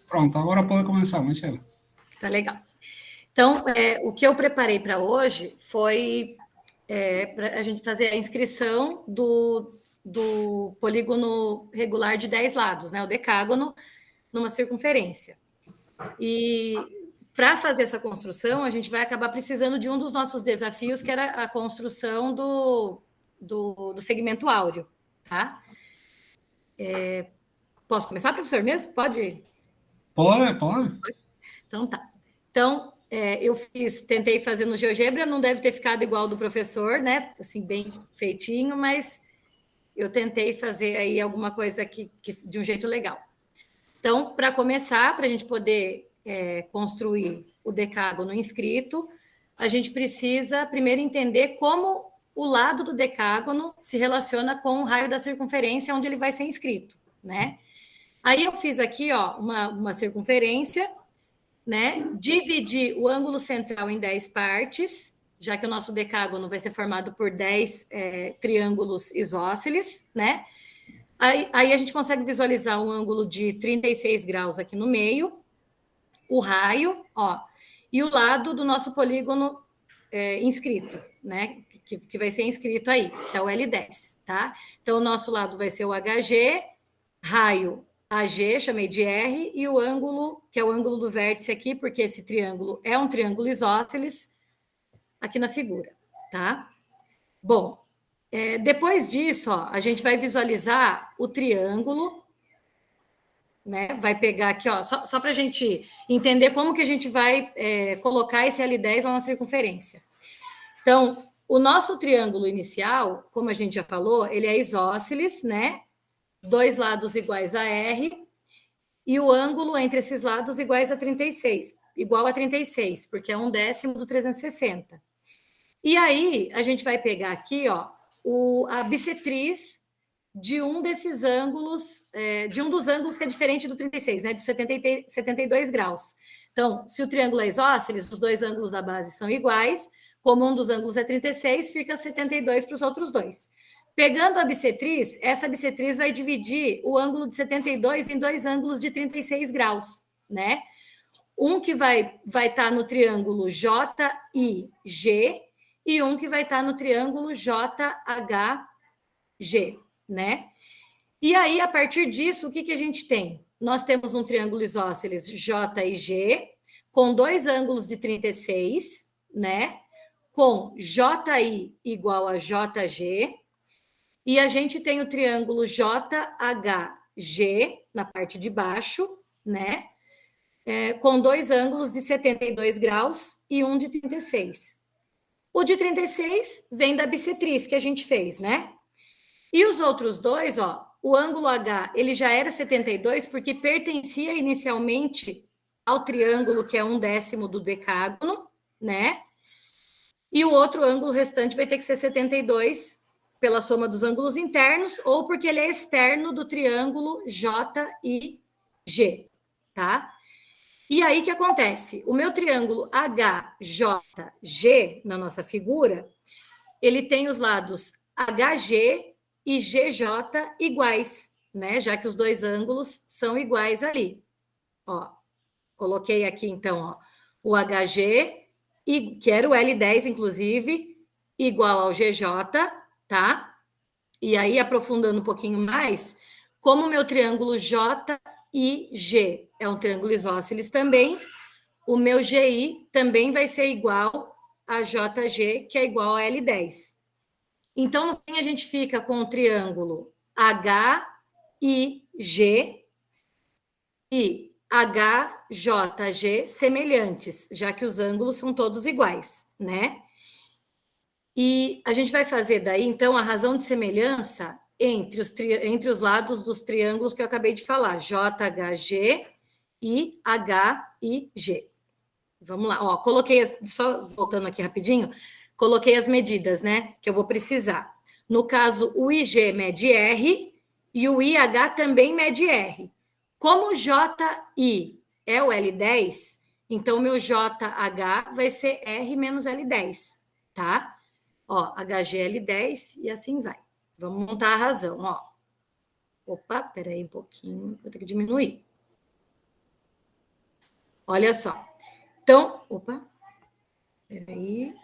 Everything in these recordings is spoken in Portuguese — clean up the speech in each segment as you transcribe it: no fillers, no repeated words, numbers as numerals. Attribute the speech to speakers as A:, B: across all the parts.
A: Pronto, agora pode começar, Michelle.
B: Tá legal. Então, o que eu preparei para hoje foi para a gente fazer a inscrição do polígono regular de 10 lados, né? O decágono, numa circunferência. E para fazer essa construção, a gente vai acabar precisando de um dos nossos desafios, que era a construção do segmento áureo, tá? Posso começar, professor, mesmo? Pode?
A: Pode, pode.
B: Então tá. Então, eu tentei fazer no GeoGebra, não deve ter ficado igual do professor, né? Assim, bem feitinho, mas eu tentei fazer aí alguma coisa que de um jeito legal. Então, para começar, para a gente poder construir o decágono inscrito, a gente precisa primeiro entender como o lado do decágono se relaciona com o raio da circunferência onde ele vai ser inscrito, né? Aí eu fiz aqui, ó, uma circunferência, né? Dividi o ângulo central em 10 partes, já que o nosso decágono vai ser formado por 10 triângulos isósceles, né? Aí a gente consegue visualizar um ângulo de 36 graus aqui no meio, o raio, ó, e o lado do nosso polígono inscrito, né? Que vai ser inscrito aí, que é o L10, tá? Então, o nosso lado vai ser o HG, raio AG, chamei de R, e o ângulo, que é o ângulo do vértice aqui, porque esse triângulo é um triângulo isósceles, aqui na figura, tá? Bom, depois disso, ó, a gente vai visualizar o triângulo, né? Vai pegar aqui, ó, só para a gente entender como que a gente vai colocar esse L10 lá na circunferência. Então, o nosso triângulo inicial, como a gente já falou, ele é isósceles, né? Dois lados iguais a R, e o ângulo entre esses lados iguais a 36, igual a 36, porque é 1/10 do 360. E aí, a gente vai pegar aqui, ó, a bissetriz de um desses ângulos, de um dos ângulos que é diferente do 36, né, de 72 graus. Então, se o triângulo é isósceles, os dois ângulos da base são iguais, como um dos ângulos é 36, fica 72 para os outros dois. Pegando a bissetriz, essa bissetriz vai dividir o ângulo de 72 em dois ângulos de 36 graus, né? Um que vai estar no triângulo JIG e um que vai estar no triângulo JHG, né? E aí, a partir disso, o que a gente tem? Nós temos um triângulo isósceles JIG, com dois ângulos de 36, né? Com JI igual a JG, e a gente tem o triângulo JHG na parte de baixo, né? Com dois ângulos de 72 graus e um de 36. O de 36 vem da bissetriz que a gente fez, né? E os outros dois, ó, o ângulo H, ele já era 72 porque pertencia inicialmente ao triângulo que é 1/10 do decágono, né? E o outro ângulo restante vai ter que ser 72 pela soma dos ângulos internos ou porque ele é externo do triângulo JIG, tá? E aí o que acontece? O meu triângulo HJG na nossa figura, ele tem os lados HG e GJ iguais, né? Já que os dois ângulos são iguais ali. Ó, coloquei aqui então, ó, o HG, que era o L10, inclusive, igual ao GJ, tá? E aí, aprofundando um pouquinho mais, como o meu triângulo JIG é um triângulo isósceles também, o meu GI também vai ser igual a JG, que é igual a L10. Então, no fim, a gente fica com o triângulo HIG e HJG semelhantes, já que os ângulos são todos iguais, né? E a gente vai fazer daí, então, a razão de semelhança entre os lados dos triângulos que eu acabei de falar, JHG e HIG. Vamos lá, ó, coloquei, só voltando aqui rapidinho, coloquei as medidas, né, que eu vou precisar. No caso, o IG mede R e o IH também mede R. Como o JI é o L10, então meu JH vai ser R menos L10, tá? Ó, HGL10 e assim vai. Vamos montar a razão, ó. Opa, peraí um pouquinho, vou ter que diminuir. Olha só. Então, opa, peraí.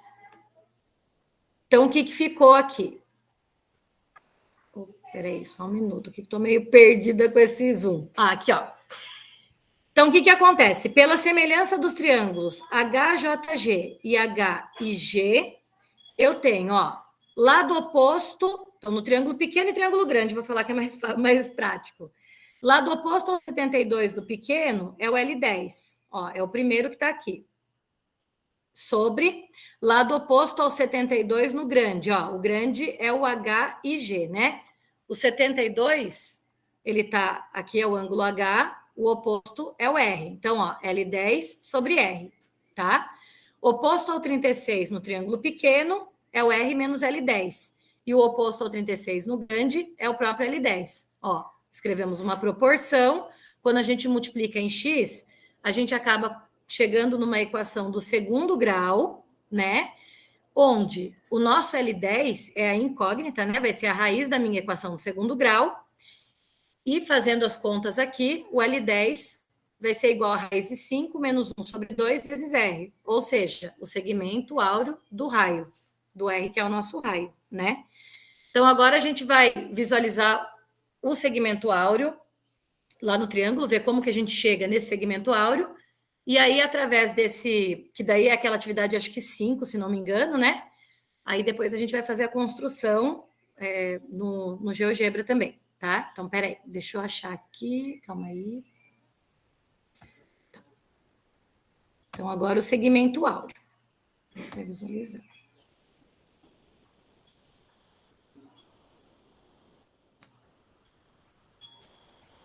B: Então, o que ficou aqui? Oh, peraí, só um minuto, que estou meio perdida com esse zoom. Ah, aqui, ó. Então, o que acontece? Pela semelhança dos triângulos HJG e HIG, eu tenho, ó, lado oposto, então no triângulo pequeno e triângulo grande, vou falar que é mais prático. Lado oposto ao 72 do pequeno é o L10, ó, é o primeiro que está aqui. Sobre lado oposto ao 72 no grande, ó, o grande é o HIG, né? O 72, ele tá aqui é o ângulo H, o oposto é o R. Então, ó, L10 sobre R, tá? Oposto ao 36 no triângulo pequeno é o R menos L10. E o oposto ao 36 no grande é o próprio L10. Ó, escrevemos uma proporção. Quando a gente multiplica em X, a gente acaba chegando numa equação do segundo grau, né? Onde o nosso L10 é a incógnita, né? Vai ser a raiz da minha equação do segundo grau. E fazendo as contas aqui, o L10 vai ser igual a raiz de 5 menos 1 sobre 2 vezes R. Ou seja, o segmento áureo do raio, do R, que é o nosso raio, né? Então, agora a gente vai visualizar o segmento áureo lá no triângulo, ver como que a gente chega nesse segmento áureo. E aí, através desse, que daí é aquela atividade, acho que 5, se não me engano, né? Aí depois a gente vai fazer a construção no GeoGebra também, tá? Então, peraí, deixa eu achar aqui, calma aí. Então, agora o segmento áureo. Vou visualizar.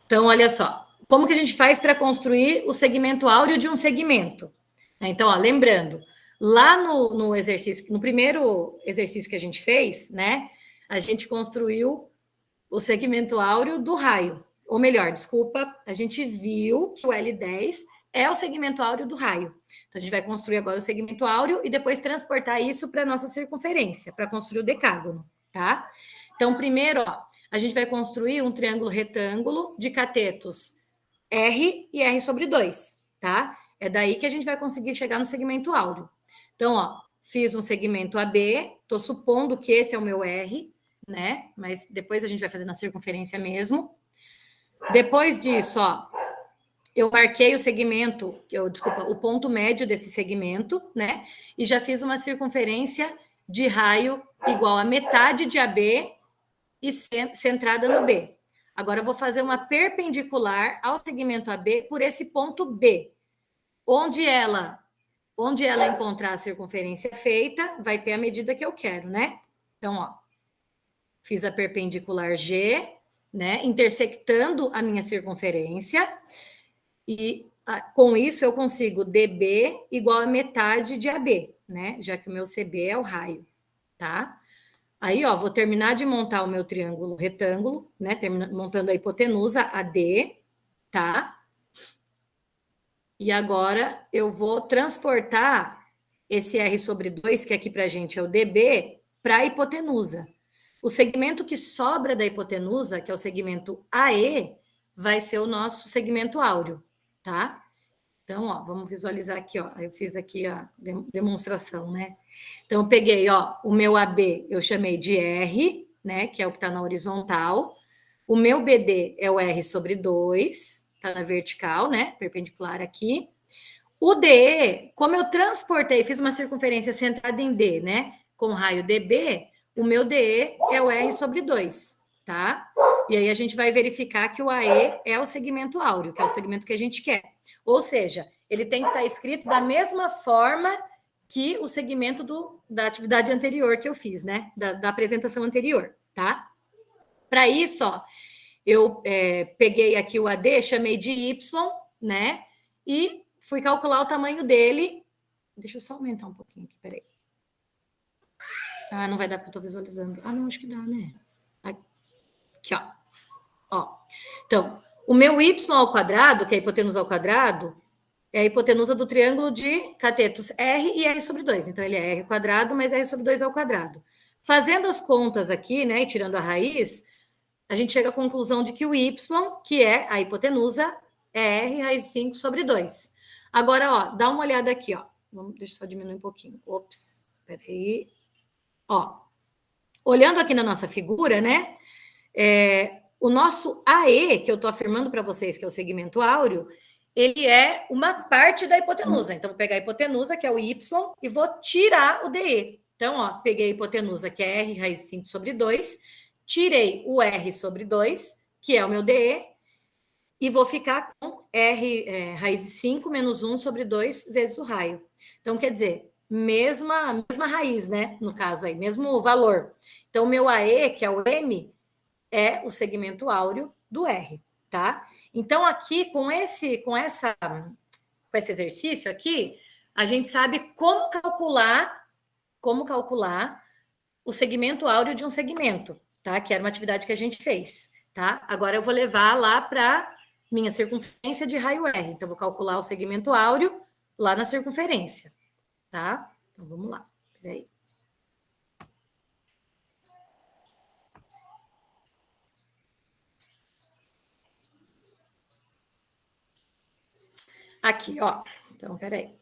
B: Então, olha só, como que a gente faz para construir o segmento áureo de um segmento? Então, ó, lembrando, lá no exercício, no primeiro exercício que a gente fez, né, a gente construiu o segmento áureo do raio. Ou melhor, desculpa, a gente viu que o L10 é o segmento áureo do raio. Então, a gente vai construir agora o segmento áureo e depois transportar isso para a nossa circunferência, para construir o decágono, tá? Então, primeiro, ó, a gente vai construir um triângulo retângulo de catetos R e R sobre 2, tá? É daí que a gente vai conseguir chegar no segmento áureo. Então, ó, fiz um segmento AB, tô supondo que esse é o meu R, né? Mas depois a gente vai fazer na circunferência mesmo. Depois disso, ó, eu marquei o segmento, o ponto médio desse segmento, né? E já fiz uma circunferência de raio igual a metade de AB e centrada no B. Agora eu vou fazer uma perpendicular ao segmento AB por esse ponto B. Onde ela encontrar a circunferência feita, vai ter a medida que eu quero, né? Então, ó, fiz a perpendicular G, né? Intersectando a minha circunferência. E com isso eu consigo DB igual a metade de AB, né? Já que o meu CB é o raio, tá? Aí, ó, vou terminar de montar o meu triângulo retângulo, né? Montando a hipotenusa AD, tá? E agora eu vou transportar esse R sobre 2, que aqui para a gente é o DB, para a hipotenusa. O segmento que sobra da hipotenusa, que é o segmento AE, vai ser o nosso segmento áureo, tá? Então, ó, vamos visualizar aqui, ó. Eu fiz aqui a demonstração, né? Então, eu peguei, ó, o meu AB eu chamei de R, né? Que é o que está na horizontal. O meu BD é o R sobre 2, tá na vertical, né? Perpendicular aqui. O DE, como eu transportei, fiz uma circunferência centrada em D, né? Com raio DB, o meu DE é o R sobre 2, tá? E aí a gente vai verificar que o AE é o segmento áureo, que é o segmento que a gente quer. Ou seja, ele tem que estar escrito da mesma forma que o segmento da atividade anterior que eu fiz, né? Da apresentação anterior, tá? Para isso, ó, eu peguei aqui o AD, chamei de Y, né? E fui calcular o tamanho dele. Deixa eu só aumentar um pouquinho aqui, peraí. Ah, não vai dar porque eu estou visualizando. Ah, não, acho que dá, né? Aqui, ó. Então, o meu y ao quadrado, que é a hipotenusa ao quadrado, é a hipotenusa do triângulo de catetos R e R sobre 2. Então, ele é R quadrado, mas R sobre 2 ao quadrado. Fazendo as contas aqui, né, e tirando a raiz, a gente chega à conclusão de que o y, que é a hipotenusa, é R raiz 5 sobre 2. Agora, ó, dá uma olhada aqui, ó. Deixa eu só diminuir um pouquinho. Ops, peraí. Ó, olhando aqui na nossa figura, né? O nosso AE, que eu estou afirmando para vocês que é o segmento áureo, ele é uma parte da hipotenusa. Então, vou pegar a hipotenusa, que é o Y, e vou tirar o DE. Então, ó, peguei a hipotenusa, que é R raiz de 5 sobre 2, tirei o R sobre 2, que é o meu DE, e vou ficar com R raiz de 5 menos 1 sobre 2 vezes o raio. Então, quer dizer, mesma raiz, né? No caso aí, mesmo valor. Então, meu AE, que é o M, é o segmento áureo do R, tá? Então, aqui, com esse exercício aqui, a gente sabe como calcular o segmento áureo de um segmento, tá? Que era uma atividade que a gente fez, tá? Agora eu vou levar lá para minha circunferência de raio R. Então, vou calcular o segmento áureo lá na circunferência, tá? Então, vamos lá. Peraí. Aqui, ó. Então, peraí.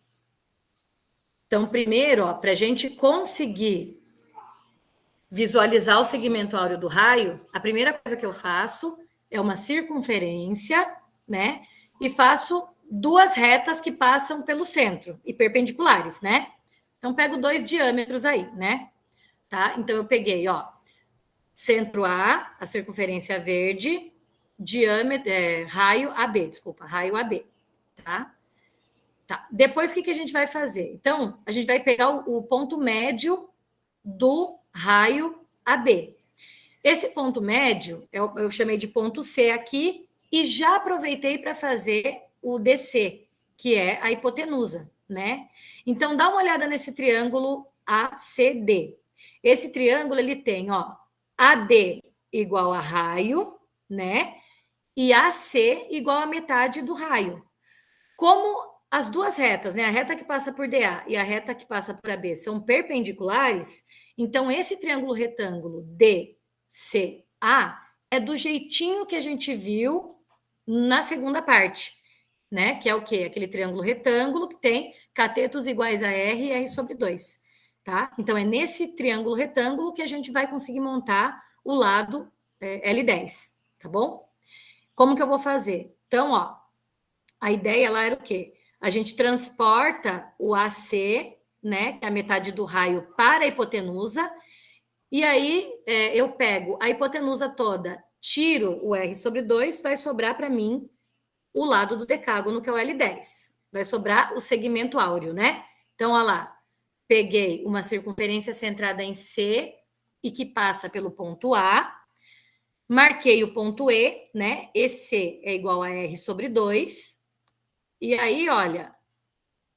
B: Então, primeiro, ó, para a gente conseguir visualizar o segmento áureo do raio, a primeira coisa que eu faço é uma circunferência, né? E faço duas retas que passam pelo centro e perpendiculares, né? Então, pego dois diâmetros aí, né? Tá? Então, eu peguei, ó, centro A, a circunferência verde, diâmetro, raio AB, desculpa, raio AB, tá? Tá. Depois, o que a gente vai fazer? Então, a gente vai pegar o ponto médio do raio AB. Esse ponto médio, eu chamei de ponto C aqui, e já aproveitei para fazer o DC, que é a hipotenusa, né? Então, dá uma olhada nesse triângulo ACD. Esse triângulo, ele tem, ó, AD igual a raio, né? E AC igual a metade do raio. Como as duas retas, né, a reta que passa por DA e a reta que passa por AB são perpendiculares, então esse triângulo retângulo DCA é do jeitinho que a gente viu na segunda parte, né? Que é o quê? Aquele triângulo retângulo que tem catetos iguais a R e R sobre 2, tá? Então é nesse triângulo retângulo que a gente vai conseguir montar o lado L10, tá bom? Como que eu vou fazer? Então, ó, a ideia lá era o quê? A gente transporta o AC, né, que é a metade do raio, para a hipotenusa, e aí eu pego a hipotenusa toda, tiro o R sobre 2, vai sobrar para mim o lado do decágono, que é o L10. Vai sobrar o segmento áureo, né? Então, olha lá, peguei uma circunferência centrada em C e que passa pelo ponto A, marquei o ponto E, né? EC é igual a R sobre 2, e aí, olha,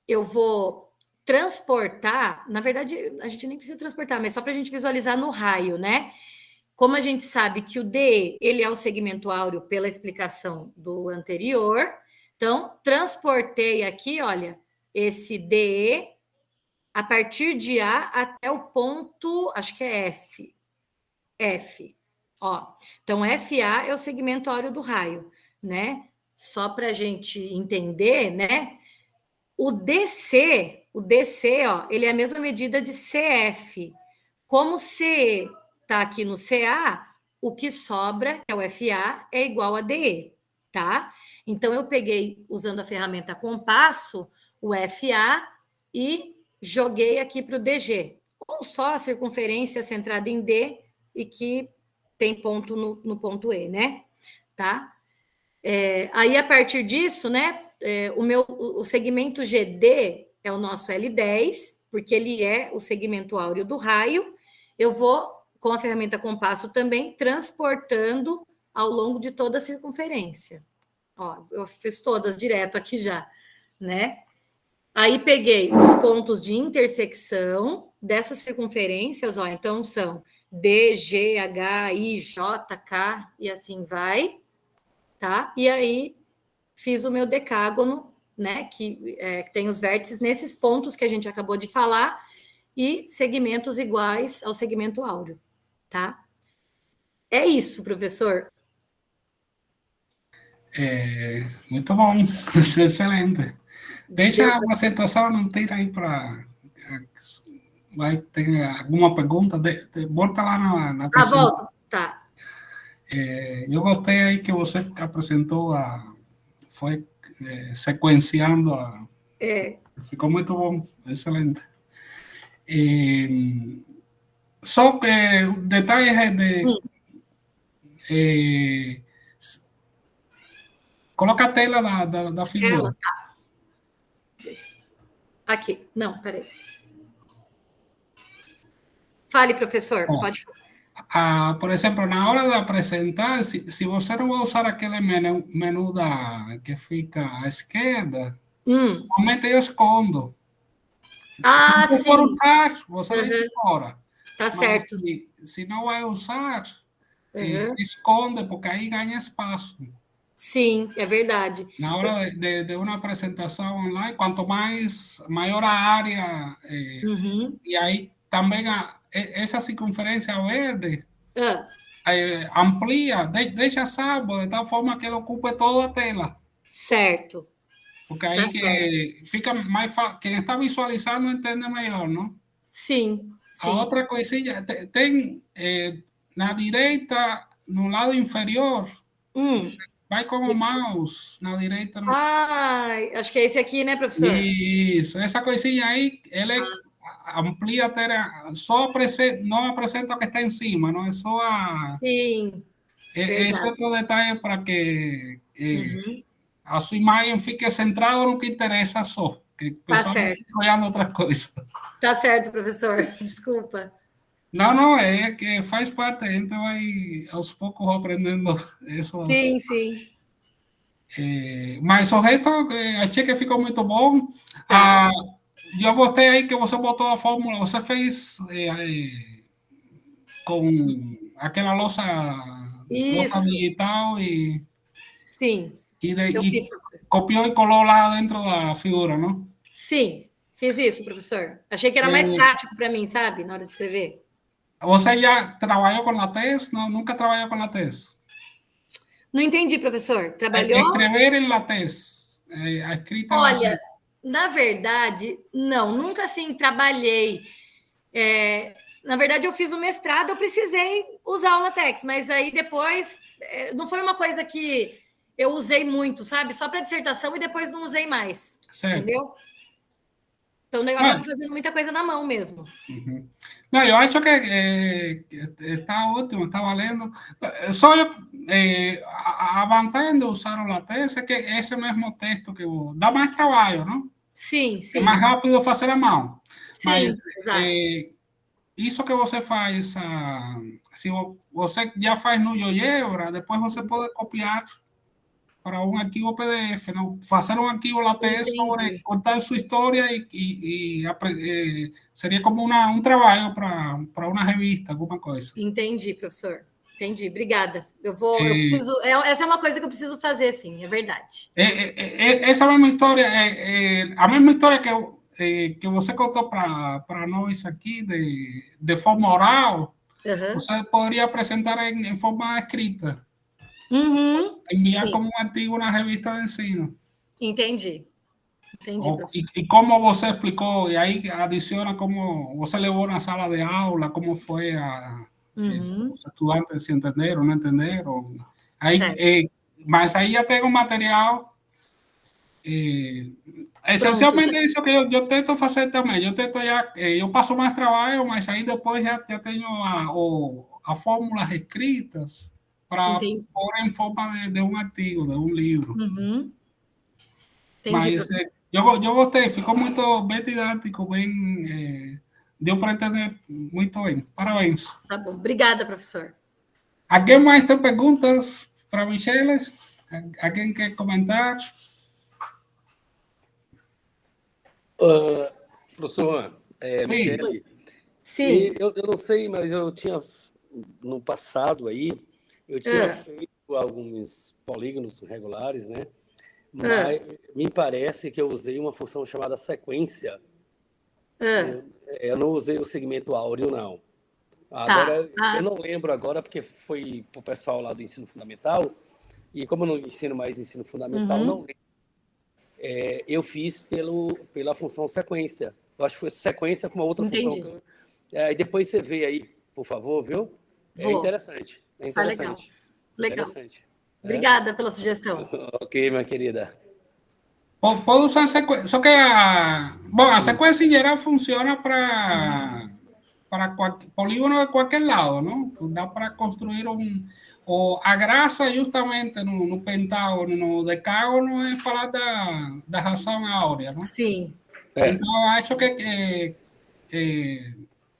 B: eu vou transportar, na verdade, a gente nem precisa transportar, mas só para a gente visualizar no raio, né? Como a gente sabe que o DE, ele é o segmento áureo pela explicação do anterior, então, transportei aqui, olha, esse DE a partir de A até o ponto, acho que é F. F, ó. Então, FA é o segmento áureo do raio, né? Só para a gente entender, né? O DC, ó, ele é a mesma medida de CF. Como C está aqui no CA, o que sobra, que é o FA, é igual a DE, tá? Então, eu peguei, usando a ferramenta compasso, o FA e joguei aqui para o DG. Ou só a circunferência centrada em D e que tem ponto no ponto E, né? Tá? Aí, a partir disso, né, o segmento GD é o nosso L10, porque ele é o segmento áureo do raio. Eu vou, com a ferramenta compasso também, transportando ao longo de toda a circunferência. Ó, eu fiz todas direto aqui já, né? Aí peguei os pontos de intersecção dessas circunferências, ó, então são D, G, H, I, J, K e assim vai, tá? E aí fiz o meu decágono, né, que tem os vértices nesses pontos que a gente acabou de falar e segmentos iguais ao segmento áureo, tá? É isso, professor.
A: Muito bom, isso é excelente. Deixa uma situação, não tira aí para... Vai ter alguma pergunta? Volta lá na questão.
B: Volta. Tá.
A: Eu gostei aí que você apresentou, foi sequenciando, ficou muito bom, excelente. Só que detalles de... coloca a tela da figura.
B: Ela tá. Aqui. Não, peraí. Fale, professor. Pode falar.
A: Por exemplo, na hora de apresentar, se você não vai usar aquele menu que fica à esquerda, normalmente eu escondo. Se não for usar, você deixa fora.
B: Tá certo.
A: Se não vai usar, esconde, porque aí ganha espaço.
B: Sim, é verdade.
A: Na hora de uma apresentação online, quanto maior a área, e aí também essa circunferência verde amplia, deixa salvo, de tal forma que ele ocupe toda a tela.
B: Certo.
A: Porque aí que fica mais fácil, quem está visualizando entende melhor, não?
B: Sim.
A: A outra coisinha, tem na direita, no lado inferior, vai com o mouse na direita.
B: Acho que é esse aqui, né, professor?
A: Isso, essa coisinha aí, ele amplia a tela, só não apresenta o que está em cima, não é só a...
B: Sim.
A: Esse é outro detalhe para que a sua imagem fique centrada no que interessa só, que o pessoal não fique olhando outra coisa.
B: Tá certo, professor. Desculpa.
A: Não, é que faz parte, a gente vai aos poucos aprendendo isso.
B: Sim.
A: Mas o resto, achei que ficou muito bom. Eu gostei aí que você botou a fórmula, você fez com aquela louça digital e...
B: Sim.
A: E copiou e colou lá dentro da figura, não?
B: Sim, fiz isso, professor. Achei que era mais prático para mim, sabe, na hora de escrever.
A: Você já trabalhou com latex? Não, nunca trabalhou com latex?
B: Não entendi, professor. Trabalhou?
A: Escrever em latex. A escrita em
B: Olha,
A: latex.
B: Na verdade, não. Nunca, assim, trabalhei. Na verdade, eu fiz o mestrado, eu precisei usar o latex, mas aí depois não foi uma coisa que eu usei muito, sabe? Só para dissertação e depois não usei mais.
A: Certo.
B: Entendeu? Então, eu acabo fazendo muita coisa na mão mesmo.
A: Não, eu acho que está ótimo, está valendo. Só a vantagem de usar o latex é que esse mesmo texto que dá mais trabalho, não?
B: Sim.
A: É mais rápido fazer a mão.
B: Sim,
A: mas
B: exato.
A: isso que você faz, se você já faz no GeoGebra, depois você pode copiar para um arquivo PDF, não? Fazer um arquivo LaTeX sobre contar sua história e seria como um trabalho para uma revista, alguma coisa.
B: Entendi, professor. Entendi, obrigada. Eu preciso. Essa é uma coisa que eu preciso fazer, sim, é verdade.
A: Essa mesma história, a mesma história que você contou para nós aqui de forma oral, você poderia apresentar em forma escrita. Enviar como um artigo na revista de ensino.
B: Entendi.
A: E como você explicou, e aí adiciona como você levou na sala de aula, como foi os estudantes se entenderam, não entenderam. Aí, mas aí já tem um material. Essencialmente isso que eu tento fazer também. Eu passo mais trabalho, mas aí depois já tenho as fórmulas escritas para pôr em forma de um artigo, de um livro. Mas eu gostei, ficou muito bem didático, deu para entender muito bem. Parabéns.
B: Tá bom, obrigada, professor.
A: Alguém mais tem perguntas para Michele? Alguém quer comentar?
C: Professor, Michele,
B: sim.
C: Eu não sei, mas eu tinha, no passado aí, eu tinha feito alguns polígonos regulares, né? Mas me parece que eu usei uma função chamada sequência. Eu não usei o segmento áureo, não. Agora, eu não lembro agora, porque foi para o pessoal lá do ensino fundamental, e como eu não ensino mais ensino fundamental, não lembro eu fiz pela função sequência. Eu acho que foi sequência com uma outra
B: Entendi.
C: função. E depois você vê aí, por favor, viu? É
B: Vou.
C: interessante. É
B: Tá
C: interessante.
B: legal.
C: Interessante.
B: Obrigada pela sugestão.
C: Ok, minha querida.
A: Pode usar sequência. Só que a sequência em geral funciona para polígono de qualquer lado, não? Dá para construir a graça justamente no pentágono, no decágono, é falar da razão áurea, não?
B: Sim.
A: Então, acho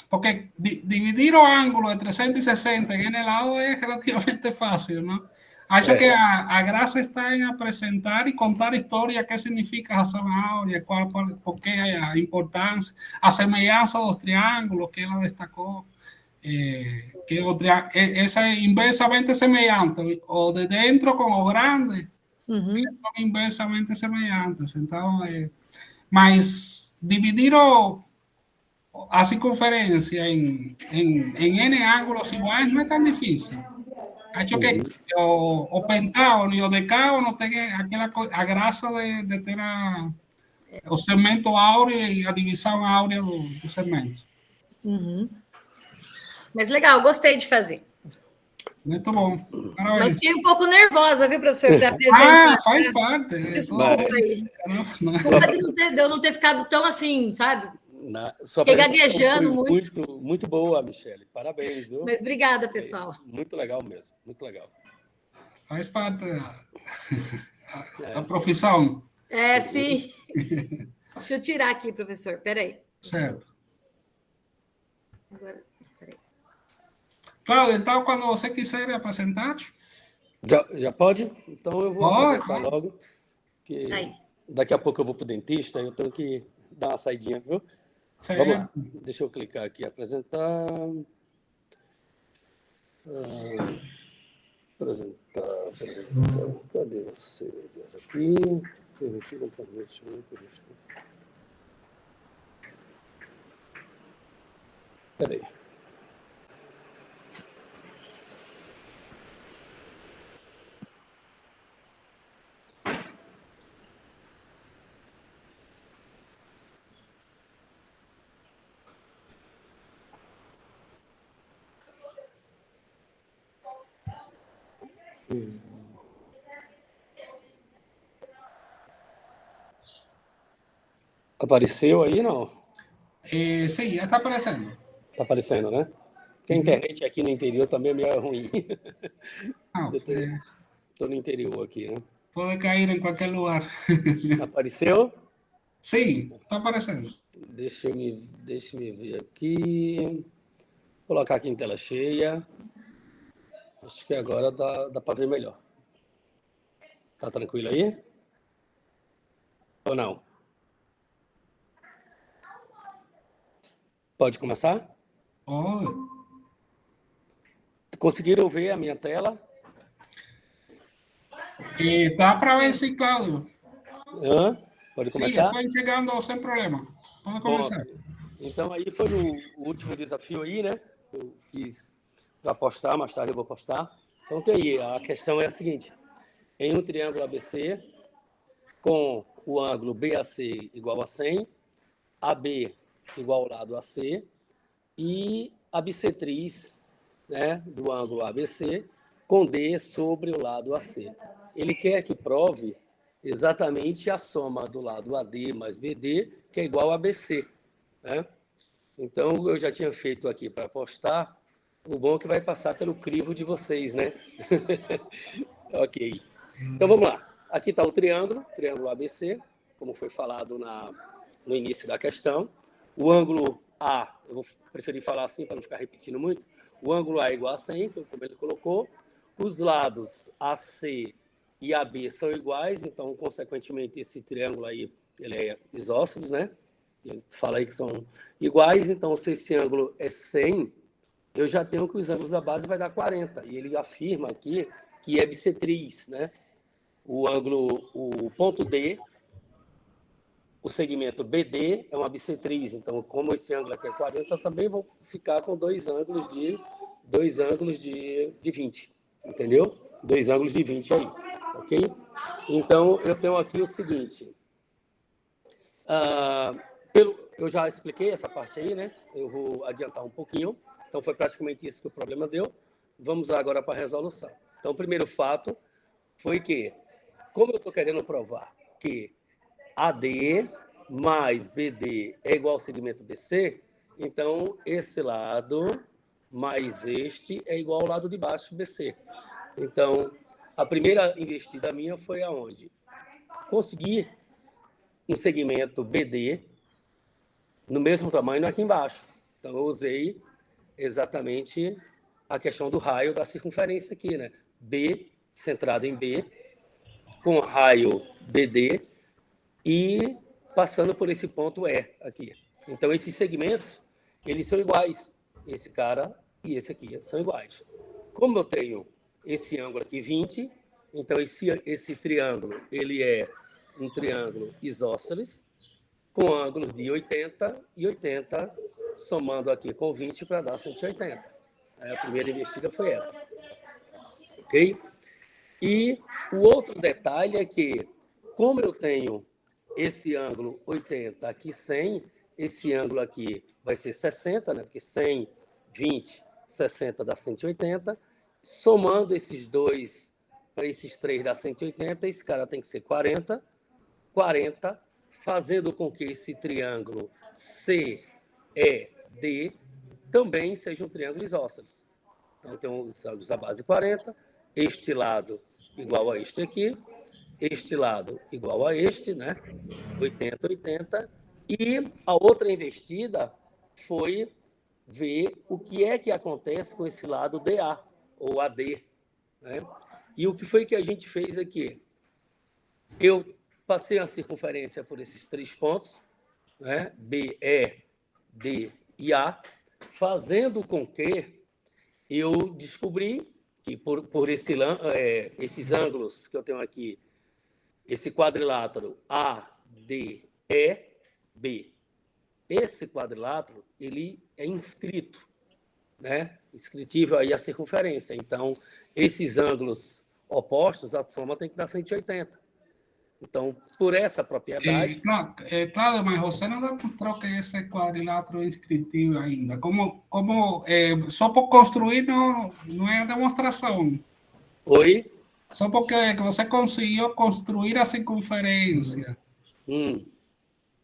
A: porque dividir o ángulo de 360 en N lado es relativamente fácil, ¿no? Acho que a gracia está en presentar y contar historia, qué significa razón áurea, por qué hay importancia, a semejanza dos triángulos que ella destacó, esa es inversamente semejante, o de dentro como grande, son inversamente semejantes. Entonces, mas dividir a circunferencia en N ángulos iguales no es tan difícil. Ha hecho que o pentágono y o decágono tengan aquela graça de ter o segmento áureo e a divisão áurea do segmento.
B: Mas legal, gostei de fazer.
A: Muito bom. Parabéns.
B: Mas fiquei um pouco nervosa, viu, professor, para apresentar.
A: Faz parte.
B: Desculpa aí. Desculpa de eu não ter ficado tão assim, sabe? Fiquei gaguejando muito.
C: Muito boa, Michele. Parabéns, viu?
B: Mas obrigada, pessoal.
C: Muito legal mesmo, muito legal.
A: Faz parte da profissão.
B: Sim. Deixa eu tirar aqui, professor. Peraí.
A: Certo.
B: Agora, peraí.
A: Cláudio, então, quando você quiser apresentar...
C: Já pode? Então eu vou apresentar logo. Que daqui a pouco eu vou para o dentista, eu tenho que dar uma saidinha, viu?
A: Certo.
C: Vamos lá. Deixa eu clicar aqui, apresentar. Apresentar. Cadê você? Essa aqui. Permitir comprometimento. Peraí. Apareceu aí, não?
A: Sim, já está aparecendo.
C: Está aparecendo, né? Porque a internet aqui no interior também é meio ruim. Estou no interior aqui, né?
A: Pode cair em qualquer lugar.
C: Apareceu?
A: Sim, está aparecendo.
C: Deixa eu me ver aqui. Vou colocar aqui em tela cheia. Acho que agora dá para ver melhor. Tá tranquilo aí? Ou não? Pode começar?
A: Oi.
C: Conseguiram ver a minha tela?
A: Dá para ver sim, Cláudio.
C: Pode começar?
A: Sim, estou chegando sem problema. Pode começar.
C: Bom, então, aí foi o último desafio aí, né? Eu fiz para postar, mais tarde eu vou postar. Então, tem aí, a questão é a seguinte. Em um triângulo ABC, com o ângulo BAC igual a 100, AB igual ao lado AC, e a bissetriz, né, do ângulo ABC com D sobre o lado AC. Ele quer que prove exatamente a soma do lado AD mais BD, que é igual a BC. Né? Então, eu já tinha feito aqui para postar. O bom é que vai passar pelo crivo de vocês, né? Ok. Então, vamos lá. Aqui está o triângulo ABC, como foi falado no início da questão. O ângulo A, eu vou preferir falar assim para não ficar repetindo muito. O ângulo A é igual a 100, como ele colocou. Os lados AC e AB são iguais, então, consequentemente, esse triângulo aí, ele é isósceles, né? Ele fala aí que são iguais, então, se esse ângulo é 100, eu já tenho que os ângulos da base vai dar 40. E ele afirma aqui que é bissetriz, né? O ponto D, o segmento BD é uma bissetriz, então, como esse ângulo aqui é 40, eu também vou ficar com dois ângulos de 20, entendeu? Dois ângulos de 20 aí, ok? Então, eu tenho aqui o seguinte, Eu já expliquei essa parte aí, né? Eu vou adiantar um pouquinho. Então, foi praticamente isso que o problema deu. Vamos agora para a resolução. Então, o primeiro fato foi que, como eu estou querendo provar que AD mais BD é igual ao segmento BC, então, esse lado mais este é igual ao lado de baixo BC. Então, a primeira investida minha foi aonde? Conseguir um segmento BD no mesmo tamanho aqui embaixo. Então, eu usei exatamente a questão do raio da circunferência aqui, né? B centrado em B, com raio BD e passando por esse ponto E aqui. Então, esses segmentos, eles são iguais. Esse cara e esse aqui são iguais. Como eu tenho esse ângulo aqui 20, então esse triângulo, ele é um triângulo isósceles, com ângulos de 80 e 80, somando aqui com 20 para dar 180. Aí a primeira investida foi essa. Ok? E o outro detalhe é que, como eu tenho esse ângulo 80 aqui 100, esse ângulo aqui vai ser 60, né? Porque 100, 20, 60 dá 180. Somando esses dois para esses três dá 180, esse cara tem que ser 40, 40, fazendo com que esse triângulo CED também seja um triângulo isósceles. Então, tem os ângulos da base 40, este lado igual a este lado igual a este, né? 80, 80. E a outra investida foi ver o que é que acontece com esse lado DA, ou AD. Né? E o que foi que a gente fez aqui? Eu passei a circunferência por esses três pontos, né? BE, D e A, fazendo com que eu descobri que por esses ângulos que eu tenho aqui, esse quadrilátero ADEB, esse quadrilátero ele é inscrito, né? Inscritível aí a circunferência. Então, esses ângulos opostos, a soma tem que dar 180. Então, por essa propriedade...
A: Claro, mas você não demonstrou que esse quadrilátero é inscritível ainda. Só por construir não é demonstração.
C: Oi?
A: Só porque você conseguiu construir a circunferência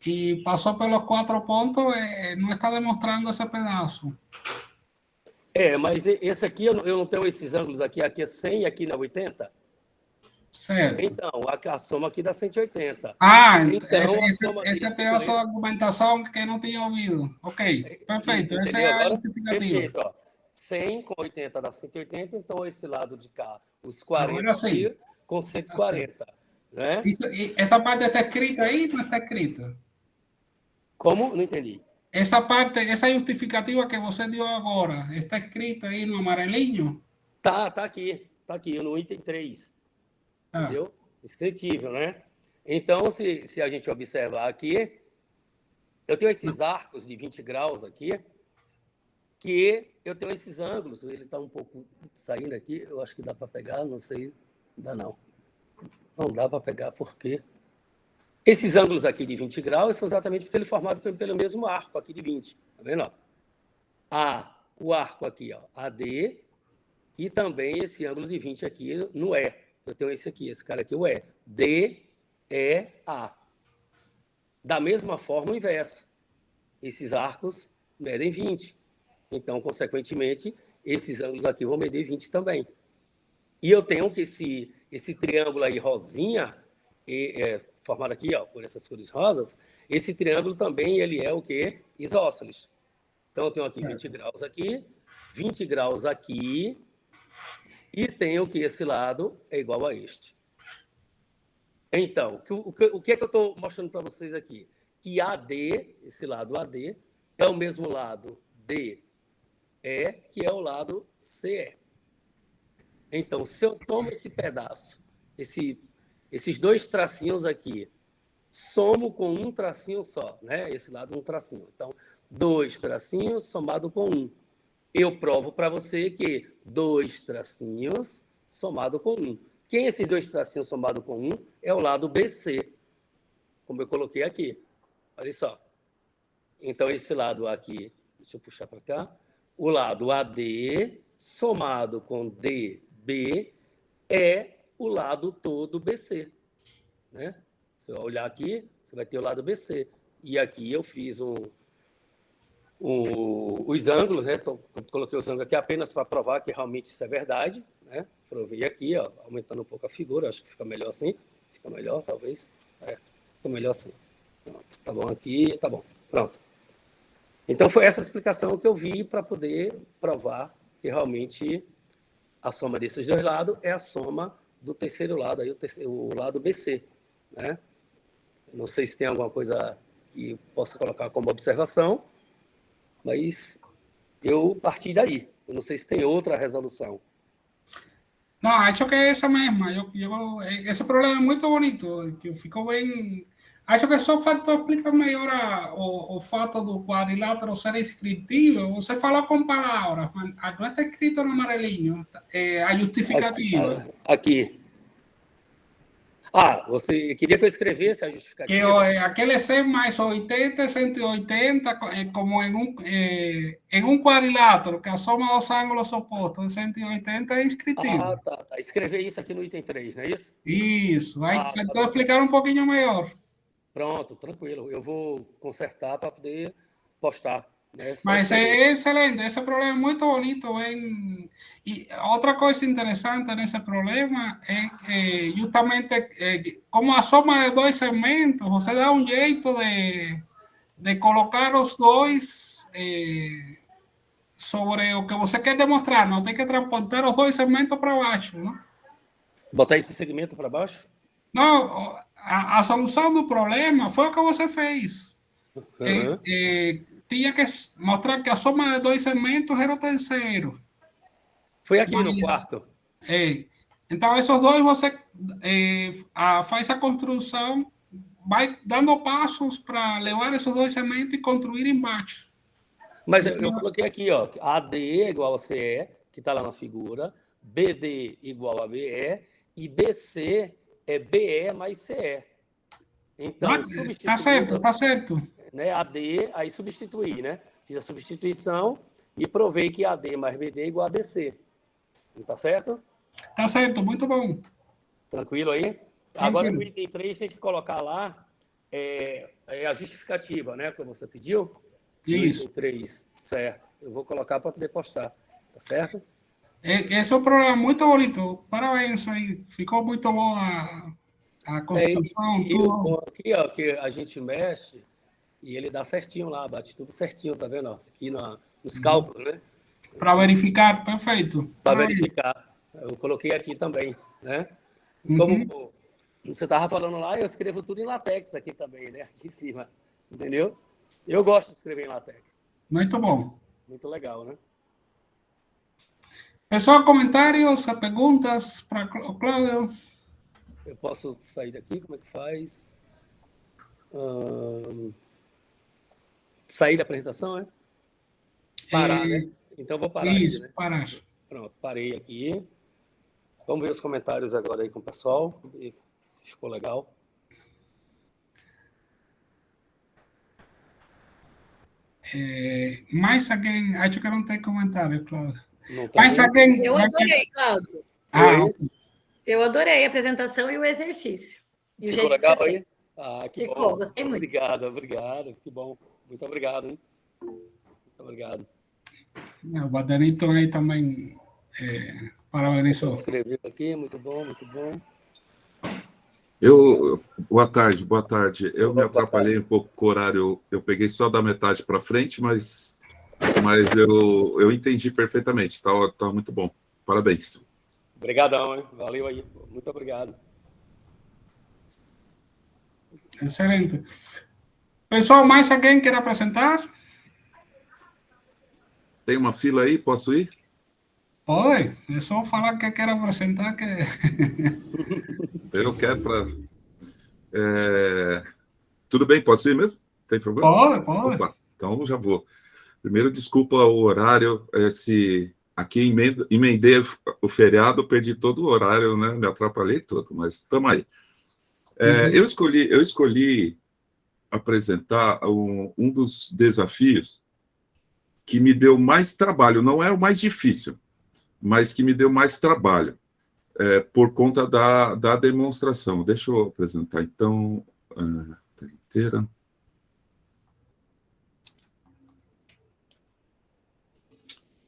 A: e passou pelos 4 pontos, não está demonstrando esse pedaço.
C: Mas esse aqui, eu não tenho esses ângulos aqui é 100 e aqui não é 80?
A: Certo.
C: Então, a soma aqui dá 180.
A: Então, esse é o pedaço da argumentação que eu não tinha ouvido. Ok, perfeito. Essa é a justificativa.
C: Perfeito, ó. 100 com 80 dá 180, então esse lado de cá, os 40 aqui, com 140. Né?
A: Essa parte está escrita aí ou não está escrita?
C: Como? Não entendi.
A: Essa parte, essa justificativa que você deu agora, está escrita aí no amarelinho?
C: Tá aqui no item 3. Entendeu? Escritível, né? Então, se a gente observar aqui, eu tenho esses arcos de 20 graus aqui, que eu tenho esses ângulos, ele está um pouco saindo aqui, eu acho que dá para pegar, não sei, dá não. Não dá para pegar, por quê? Esses ângulos aqui de 20 graus são exatamente porque ele é formado pelo mesmo arco aqui de 20, tá vendo? O arco aqui, ó, AD, e também esse ângulo de 20 aqui no E. Eu tenho esse aqui, esse cara aqui, o E. D, E, A. Da mesma forma, o inverso. Esses arcos medem 20. Então, consequentemente, esses ângulos aqui vão medir 20 também. E eu tenho que esse triângulo aí rosinha, formado aqui ó, por essas cores rosas, esse triângulo também ele é o quê? Isósceles. Então, eu tenho aqui 20 graus aqui, 20 graus aqui, e tenho que esse lado é igual a este. Então, o que é que eu estou mostrando para vocês aqui? Que AD, esse lado AD, é o mesmo lado DE, que é o lado CE. Então, se eu tomo esse pedaço, esses dois tracinhos aqui, somo com um tracinho só, né? Esse lado um tracinho. Então, 2 tracinhos somado com 1. Eu provo para você que 2 tracinhos somado com 1. Quem é esses 2 tracinhos somado com 1? É o lado BC, como eu coloquei aqui. Olha só. Então, esse lado aqui, deixa eu puxar para cá, o lado AD somado com DB é o lado todo BC. Né? Se eu olhar aqui, você vai ter o lado BC. E aqui eu fiz os ângulos, né? Coloquei os ângulos aqui apenas para provar que realmente isso é verdade. Né? Provei aqui, ó, aumentando um pouco a figura, acho que fica melhor assim. Fica melhor, talvez. Fica melhor assim. Pronto, tá bom aqui, tá bom. Pronto. Então, foi essa explicação que eu vi para poder provar que realmente a soma desses dois lados é a soma do terceiro lado, aí o lado BC. Né? Não sei se tem alguma coisa que possa colocar como observação, mas eu parti daí. Eu não sei se tem outra resolução.
A: No, acho que es esa misma. Ese problema es muy bonito, que ficou bem. Acho que só faltou explicar melhor o fato do quadrilátero ser inscritivo. Você falou com palavras, mas não está escrito no amarelinho. A justificativa.
C: Aqui. Ah, você queria que eu escrevesse a justificativa?
A: Que aquele 100 mais 80, 180, como em um quadrilátero, que a soma dos ângulos opostos de 180 é inscritivo.
C: Ah, tá. Escrever isso aqui no item 3, não é isso?
A: Isso. Aí tentou explicar um pouquinho melhor.
C: Pronto, tranquilo. Eu vou consertar para poder postar. Né?
A: Mas é excelente, esse problema é muito bonito. E outra coisa interessante nesse problema é que justamente como a soma de dois segmentos, você dá um jeito de colocar os dois sobre o que você quer demonstrar, não tem que transportar os dois segmentos para baixo, não?
C: Botar esse segmento para baixo?
A: Não, a solução do problema foi o que você fez.
C: Uhum.
A: Tinha que mostrar que a soma de dois segmentos era o terceiro.
C: Foi aqui no quarto.
A: Então, esses dois você faz a construção, vai dando passos para levar esses dois segmentos e construir embaixo.
C: Mas eu coloquei aqui, ó, AD igual a CE, que está lá na figura, BD igual a BE, e BC é BE mais CE. Então,
A: tá certo, tá certo.
C: Né, AD, aí substituí, né? Fiz a substituição e provei que AD mais BD é igual a BC. Não tá certo?
A: Tá certo, muito bom.
C: Tranquilo aí?
A: Tranquilo.
C: Agora, no item 3, tem que colocar lá a justificativa, né? Que você pediu.
A: Isso.
C: Item 3, certo. Eu vou colocar para poder postar. Tá certo?
A: Esse é um problema muito bonito. Parabéns aí. Ficou muito bom a construção.
C: Tudo. Aqui, ó, que a gente mexe e ele dá certinho lá, bate tudo certinho, tá vendo? Aqui nos cálculos, né?
A: Para verificar, perfeito.
C: Para verificar. Eu coloquei aqui também, né? Como você estava falando lá, eu escrevo tudo em LaTeX aqui também, né? Aqui em cima, entendeu? Eu gosto de escrever em LaTeX.
A: Muito bom.
C: Muito legal, né?
A: Pessoal, comentários, perguntas para o Cláudio?
C: Eu posso sair daqui? Como é que faz? Sair da apresentação, é? Parar, né? Então, vou parar
A: isso,
C: aqui, né?
A: Parar.
C: Pronto, parei aqui. Vamos ver os comentários agora aí com o pessoal. Ver se ficou legal.
A: Mais alguém? Acho que não tem comentário, Cláudio.
C: Mais
A: alguém?
B: Eu adorei, Cláudio. Eu adorei a apresentação e o exercício. E
C: ficou legal aí?
B: Que ficou, bom. Gostei muito.
C: Obrigado. Que bom. Muito obrigado, hein? Muito obrigado.
A: O Badanito aí também parabenizou.
C: Escreveu aqui, muito bom.
D: Boa tarde. Eu me atrapalhei um pouco com o horário, eu peguei só da metade para frente, mas eu entendi perfeitamente, tá muito bom. Parabéns.
C: Obrigadão, hein? Valeu aí. Muito obrigado.
A: Excelente. Pessoal, mais alguém quer apresentar?
D: Tem uma fila aí, posso ir?
A: Pode, é só falar que quer apresentar que...
D: Eu quero para... Tudo bem, posso ir mesmo? Tem problema?
A: Pode.
D: Opa, então já vou. Primeiro, desculpa o horário, aqui emendei o feriado, perdi todo o horário, né? Me atrapalhei todo, mas estamos aí. Eu escolhi apresentar um dos desafios que me deu mais trabalho. Não é o mais difícil, mas que me deu mais trabalho, por conta da demonstração. Deixa eu apresentar, então, a tela inteira.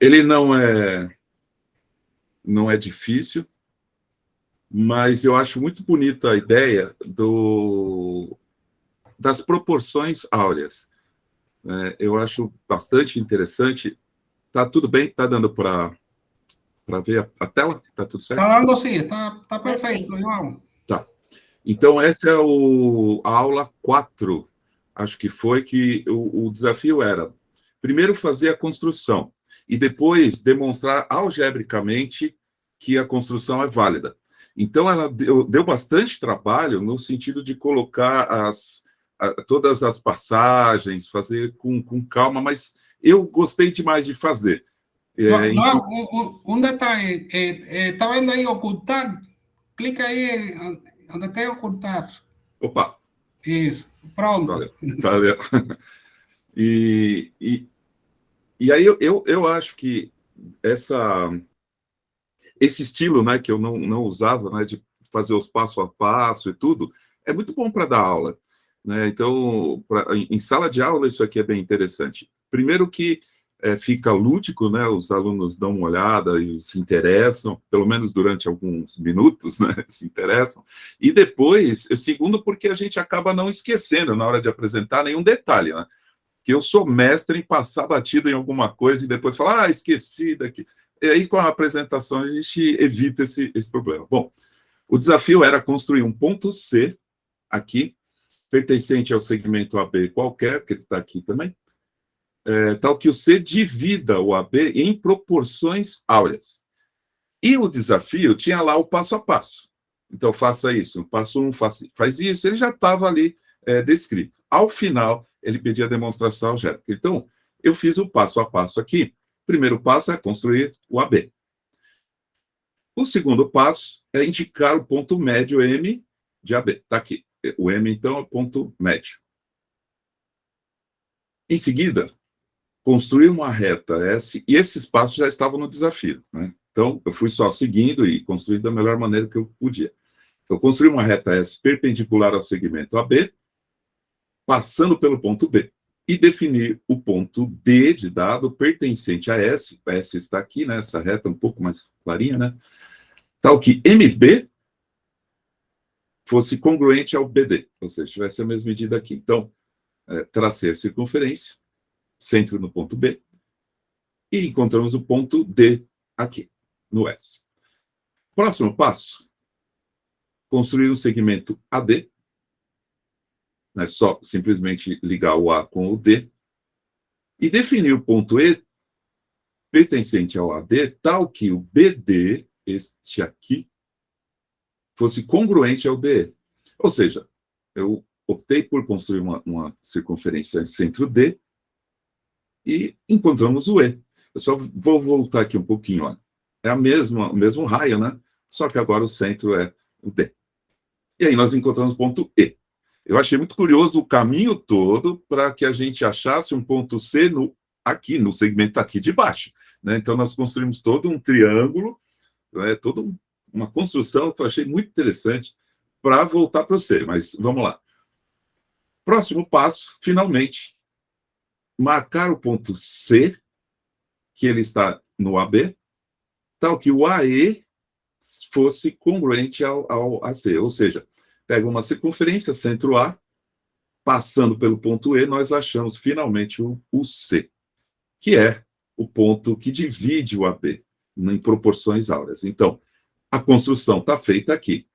D: Ele não é difícil, mas eu acho muito bonita a ideia das proporções áureas. Eu acho bastante interessante. Tá tudo bem? Tá dando para ver a tela? Tá tudo certo?
A: Tá dando sim, tá perfeito, João.
D: Tá. Então, essa é a aula 4, acho que foi, que o desafio era, primeiro, fazer a construção, e depois demonstrar algebricamente que a construção é válida. Então, ela deu bastante trabalho no sentido de colocar todas as passagens, fazer com calma, mas eu gostei demais de fazer.
A: Um detalhe, está vendo aí ocultar? Clica aí onde tem ocultar.
D: Opa!
A: Isso, pronto.
D: Valeu. E aí eu acho que esse estilo, né, que eu não usava, né, de fazer os passo a passo e tudo, é muito bom para dar aula, né? Então, em sala de aula, isso aqui é bem interessante. Primeiro que fica lúdico, né? Os alunos dão uma olhada e se interessam, pelo menos durante alguns minutos, né? Se interessam. E depois, segundo, porque a gente acaba não esquecendo na hora de apresentar nenhum detalhe, né? Que eu sou mestre em passar batido em alguma coisa e depois falar, esqueci daqui. E aí, com a apresentação, a gente evita esse problema. Bom, o desafio era construir um ponto C aqui, pertencente ao segmento AB qualquer, que está aqui também, tal que o C divida o AB em proporções áureas. E o desafio tinha lá o passo a passo. Então, faça isso. No passo 1, faz isso. Ele já estava ali descrito. Ao final, ele pedia a demonstração algébrica. Então, eu fiz o passo a passo aqui. O primeiro passo é construir o AB. O segundo passo é indicar o ponto médio M de AB. Está aqui. O M, então, é o ponto médio. Em seguida, construir uma reta S, e esses passos já estavam no desafio, né? Então, eu fui só seguindo e construindo da melhor maneira que eu podia. Então, construir uma reta S perpendicular ao segmento AB, passando pelo ponto B, e definir o ponto D de dado pertencente a S, a S está aqui, né? Essa reta um pouco mais clarinha, né? Tal que MB fosse congruente ao BD, ou seja, tivesse a mesma medida aqui. Então, tracei a circunferência, centro no ponto B, e encontramos o ponto D aqui, no S. Próximo passo, construir um segmento AD, né, só simplesmente ligar o A com o D, e definir o ponto E pertencente ao AD, tal que o BD, este aqui, fosse congruente ao DE. Ou seja, eu optei por construir uma circunferência centro D, e encontramos o E. Eu só vou voltar aqui um pouquinho, ó. É o mesmo raio, né? Só que agora o centro é o D. E aí nós encontramos o ponto E. Eu achei muito curioso o caminho todo para que a gente achasse um ponto C aqui, no segmento aqui de baixo, né? Então nós construímos todo um triângulo, né? Toda uma construção que eu achei muito interessante para voltar para o C. Mas vamos lá. Próximo passo, finalmente, marcar o ponto C, que ele está no AB, tal que o AE fosse congruente ao AC. Ou seja, pega uma circunferência, centro A, passando pelo ponto E, nós achamos finalmente o C, que é o ponto que divide o AB em proporções áureas. Então, a construção está feita aqui.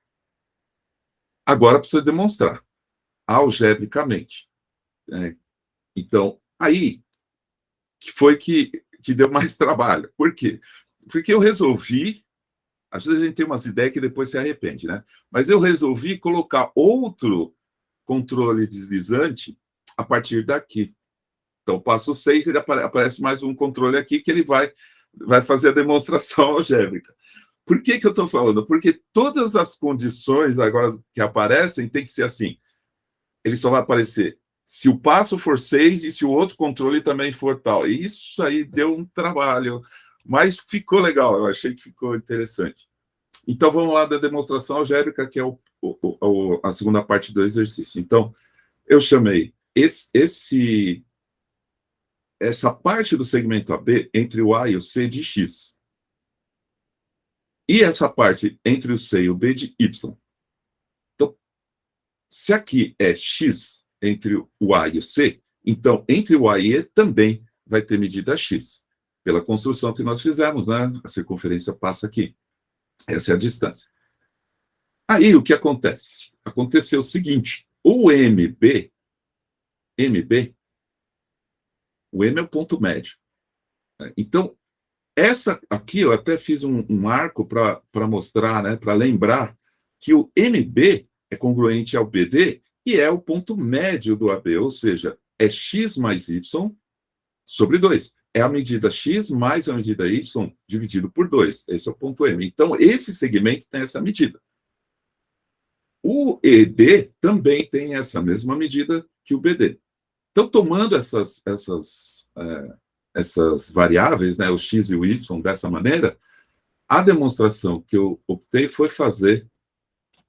D: Agora precisa demonstrar algebricamente. Então, aí foi que deu mais trabalho. Por quê? Porque eu resolvi, às vezes a gente tem umas ideias que depois se arrepende, né? Mas eu resolvi colocar outro controle deslizante a partir daqui. Então, passo 6, ele aparece mais um controle aqui que ele vai fazer a demonstração algébrica. Por que eu estou falando? Porque todas as condições agora que aparecem tem que ser assim. Ele só vai aparecer se o passo for 6 e se o outro controle também for tal. Isso aí deu um trabalho, mas ficou legal, eu achei que ficou interessante. Então, vamos lá da demonstração algébrica, que é a segunda parte do exercício. Então, eu chamei essa parte do segmento AB entre o A e o C de X. E essa parte entre o C e o B de Y. Então, se aqui é X entre o A e o C, então, entre o A e E também vai ter medida X, pela construção que nós fizemos, né? A circunferência passa aqui. Essa é a distância. Aí, o que acontece? Aconteceu o seguinte, o MB, o M é o ponto médio. Então, essa aqui, eu até fiz um arco para mostrar, né, para lembrar que o MB é congruente ao BD e é o ponto médio do AB, ou seja, é X mais Y sobre 2. É a medida X mais a medida Y dividido por 2. Esse é o ponto M. Então, esse segmento tem essa medida. O ED também tem essa mesma medida que o BD. Então, tomando essas variáveis, né, o X e o Y, dessa maneira, a demonstração que eu optei foi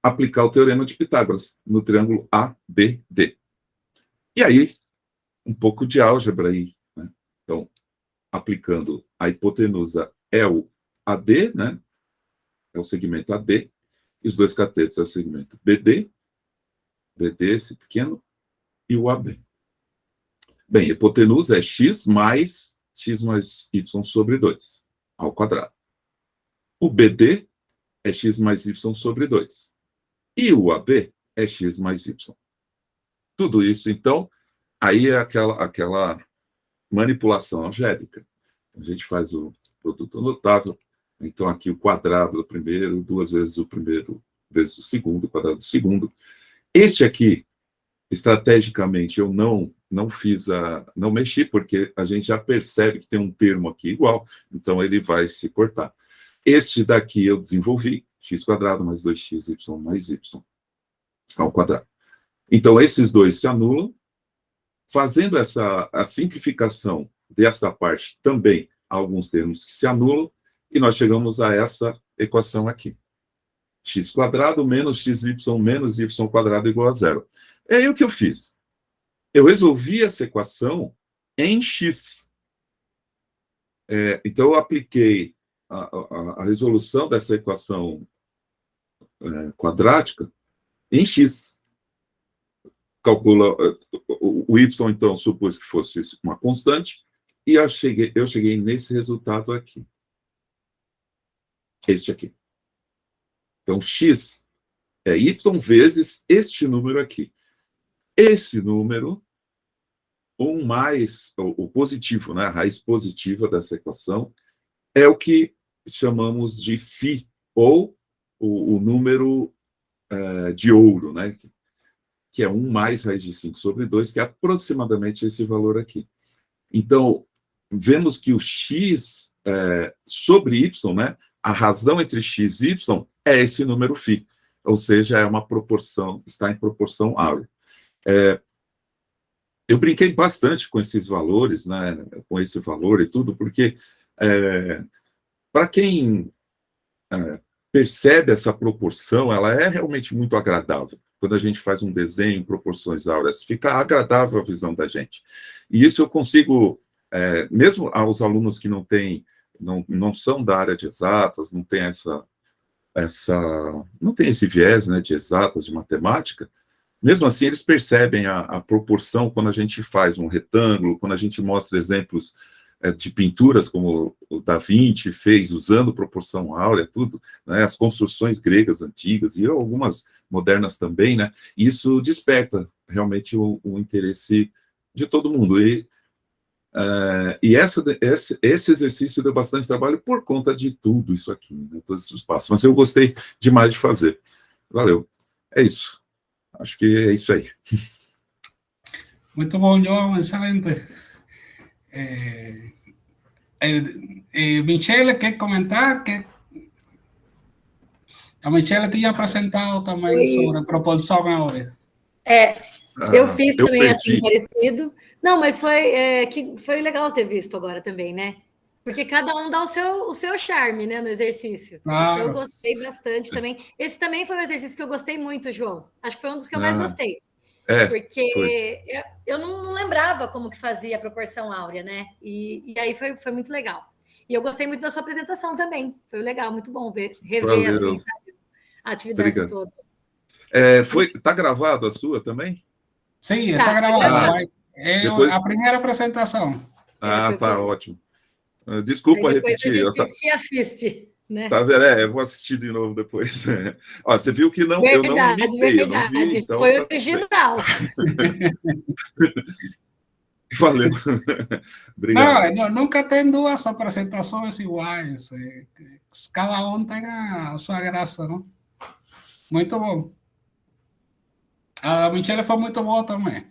D: aplicar o teorema de Pitágoras no triângulo ABD. E aí, um pouco de álgebra aí, né? Então, aplicando a hipotenusa é o AD, né? É o segmento AD, e os dois catetos é o segmento BD, esse pequeno, e o AB. Bem, a hipotenusa é x mais y sobre 2, ao quadrado. O BD é x mais y sobre 2. E o AB é x mais y. Tudo isso, então, aí é aquela manipulação algébrica. A gente faz o produto notável. Então, aqui o quadrado do primeiro, 2 vezes o primeiro, vezes o segundo, o quadrado do segundo. Este aqui, estrategicamente, eu não mexi, porque a gente já percebe que tem um termo aqui igual, então ele vai se cortar. Este daqui eu desenvolvi, x² mais 2xy mais y ao quadrado. Então, esses dois se anulam. Fazendo a simplificação dessa parte, também há alguns termos que se anulam, e nós chegamos a essa equação aqui. x² menos xy menos y² igual a 0. É aí o que eu fiz. Eu resolvi essa equação em x. Então, eu apliquei a resolução dessa equação quadrática em x. Calcula o y, então, supôs que fosse uma constante, e eu cheguei nesse resultado aqui. Este aqui. Então, x é y vezes este número aqui. Esse número, o positivo, né, a raiz positiva dessa equação, é o que chamamos de φ, ou o número de ouro, né, que é 1 mais raiz de 5 sobre 2, que é aproximadamente esse valor aqui. Então, vemos que o x sobre y, né, a razão entre x e y é esse número φ, ou seja, é uma proporção, está em proporção áurea. Eu brinquei bastante com esses valores, né, com esse valor e tudo, porque para quem percebe essa proporção, ela é realmente muito agradável. Quando a gente faz um desenho em proporções áureas, fica agradável a visão da gente. E isso eu consigo, mesmo aos alunos que não são da área de exatas, não tem não tem esse viés, né, de exatas, de matemática, mesmo assim eles percebem a proporção quando a gente faz um retângulo, quando a gente mostra exemplos de pinturas como o Da Vinci fez, usando proporção áurea, tudo, né, as construções gregas antigas, e algumas modernas também, né, isso desperta realmente o interesse de todo mundo. E esse exercício deu bastante trabalho por conta de tudo isso aqui, né, todos esses passos, mas eu gostei demais de fazer. Valeu. É isso. Acho que é isso aí.
A: Muito bom, João, excelente. Michele, quer comentar? A Michele tinha apresentado também sobre proporção áurea.
B: Eu fiz
D: eu
B: também assim,
D: perdi.
B: parecido. Não, mas foi legal ter visto agora também, né? Porque cada um dá o seu charme, né, no exercício. Então, eu
A: Claro.
B: gostei bastante também. Esse também foi um exercício que eu gostei muito, João. Acho que foi um dos que eu mais
D: Ah,
B: gostei. Porque
D: foi.
B: eu não lembrava como que fazia a proporção áurea, né? E aí foi muito legal. E eu gostei muito da sua apresentação também. Foi legal, muito bom rever assim,
D: Valeu.
B: sabe, a atividade
D: Obrigado.
B: toda.
D: Tá gravado a sua também?
A: Sim, está
B: Tá
A: gravado.
B: gravado.
D: Ah,
A: É a
D: depois.
A: primeira apresentação.
B: Foi
D: Tá
B: por...
D: ótimo.
B: Aí
D: Desculpa
B: depois a
D: repetir.
B: gente se assiste, né?
D: Tá vendo? Eu vou assistir de novo depois. Ó, você viu que eu não
B: Verdade,
D: imitei, eu não vi,
B: verdade.
D: então
B: Foi
D: tá tudo bem.
B: original.
D: Valeu. Obrigado.
A: Não, nunca tem duas apresentações iguais. Cada um tem a sua graça, não? Muito bom. A Michelle foi muito boa também.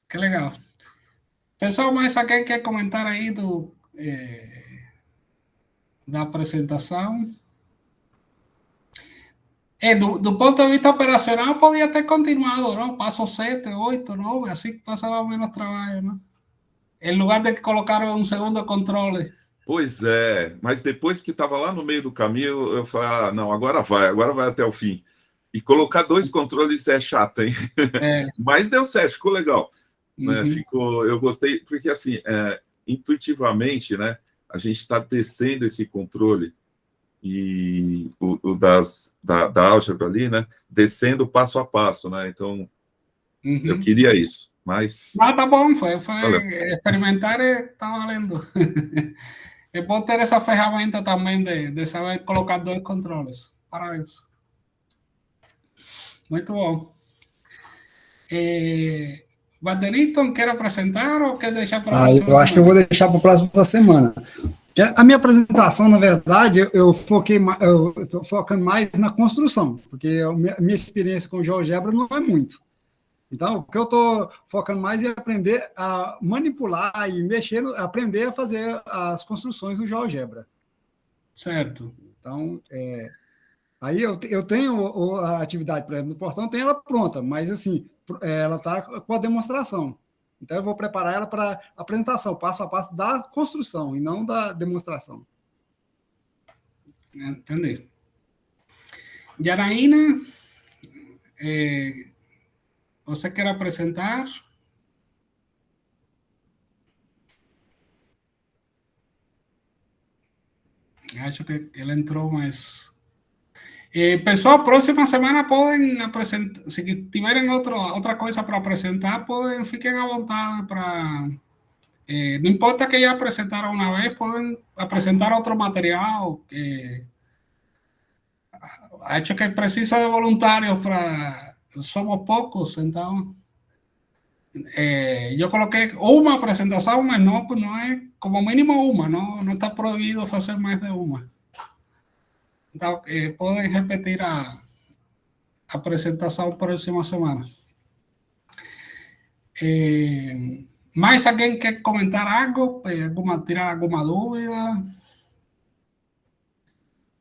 A: Que legal. Pessoal, mais alguém quer comentar aí da apresentação? Do ponto de vista operacional, podia ter continuado, não? Passo 7, 8, 9, assim que passava menos trabalho, não? Em lugar de colocar um segundo controle.
D: Pois é, mas depois que estava lá no meio do caminho, eu falei, não, agora vai até o fim. E colocar 2 controles é chato, hein? Mas deu certo, ficou legal. Né? Eu gostei, porque assim, intuitivamente, né, a gente está descendo esse controle e da álgebra ali, né, descendo passo a passo, né? Então, eu queria isso, mas...
A: Não, tá bom, foi
D: valeu.
A: experimentar, tá valendo. É bom ter essa ferramenta também de saber colocar 2 controles. Parabéns. Muito bom. Vanderlei, quer apresentar ou quer deixar para a próxima semana?
E: Eu acho que eu vou deixar para a próxima semana. A minha apresentação, na verdade, eu estou focando mais na construção, porque a minha experiência com GeoGebra não é muito. Então, o que eu estou focando mais é aprender a manipular e mexer, aprender a fazer as construções do GeoGebra.
A: Certo.
E: Então, aí eu tenho a atividade, por exemplo, no portão, tem ela pronta, mas assim, ela está com a demonstração. Então, eu vou preparar ela para a apresentação, passo a passo da construção e não da demonstração.
A: Entendi. Janaína, você quer apresentar? Acho que ele entrou, mas... pessoal, próxima semana podem apresentar, se tiverem outra coisa para apresentar, fiquem à vontade para... não importa que ya apresentaram uma vez, podem apresentar outro material. Acho que precisa de voluntários para... Somos poucos, então... eu coloquei uma apresentação, mas não é como mínimo uma, não está proibido fazer mais de uma. Então, podem repetir a apresentação próxima semana. Mais alguém quer comentar algo? Tirar alguma dúvida?